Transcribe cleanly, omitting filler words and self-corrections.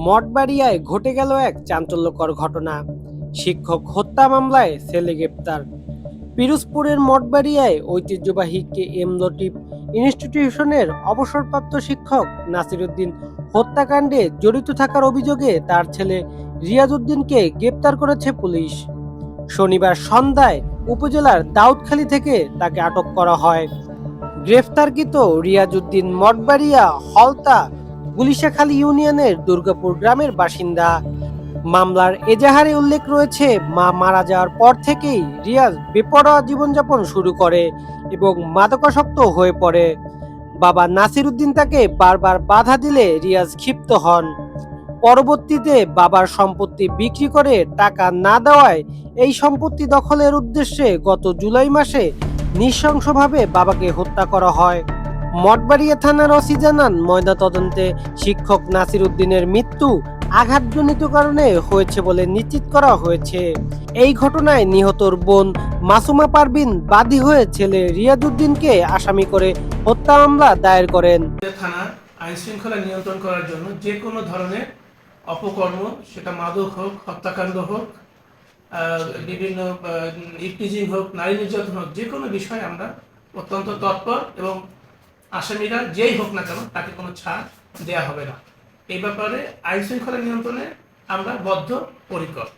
মঠবাড়িয়ায় ঘটে গেল এক চাঞ্চল্যকর ঘটনা। শিক্ষক হত্যা মামলায় ছেলে গ্রেপ্তার। পিরোজপুরের মঠবাড়িয়ায় ঐতিহ্যবাহী কে এম লতিফ ইনস্টিটিউশনের অবসরপ্রাপ্ত শিক্ষক নাসিরউদ্দিন হত্যাকাণ্ডে জড়িত থাকার অভিযোগে তার ছেলে রিয়াজউদ্দিনকে গ্রেপ্তার করেছে পুলিশ। শনিবার সন্ধ্যায় উপজেলার দাউদখালী থেকে তাকে আটক করা হয়। গ্রেফতারকৃত রিয়াজউদ্দিন মঠবাড়িয়া হলতা গুলিশাখালী ইউনিয়নের দুর্গাপুর গ্রামের বাসিন্দা। মামলার এজাহারে উল্লেখ রয়েছে, মা মারা যাওয়ার পর থেকেই রিয়াজ বেপরোয়া জীবনযাপন শুরু করে এবং মাদকাসক্ত হয়ে পড়ে। বাবা নাসিরউদ্দিন তাকে বারবার বাধা দিলে রিয়াজ ক্ষিপ্ত হন। পরবর্তীতে বাবার সম্পত্তি বিক্রি করে টাকা না দেওয়ায় এই সম্পত্তি দখলের উদ্দেশ্যে গত জুলাই মাসে নৃশংসভাবে বাবাকে হত্যা করা হয়। মঠবাড়িয়া থানার ওসি জানান, ময়নাতদন্তে শিক্ষক নাসিরউদ্দিনের মৃত্যু আঘাতজনিত কারণে হয়েছে বলে নিশ্চিত করা হয়েছে। এই ঘটনায় নিহতর বোন মাসুমা পারভিন বাদী হয়ে ছেলে রিয়াজউদ্দিনকে আসামি করে হত্যা মামলা দায়ের করেন। থানা আইন শৃঙ্খলা নিয়ন্ত্রণ করার জন্য যে কোনো ধরনের অপকর্ম, সেটা মাদক হোক, হত্যাকাণ্ড হোক, বিভিন্ন ইফটিজিং হোক, নারী নির্যাতন হোক, যে কোনো বিষয়ে আমরা অত্যন্ত তৎপর এবং আসামিরা যেই হোক না কেন তাকে কোনো ছাড় দেয়া হবে না। এই ব্যাপারে আইন শৃঙ্খলা নিয়ন্ত্রণে আমরা বদ্ধপরিকর।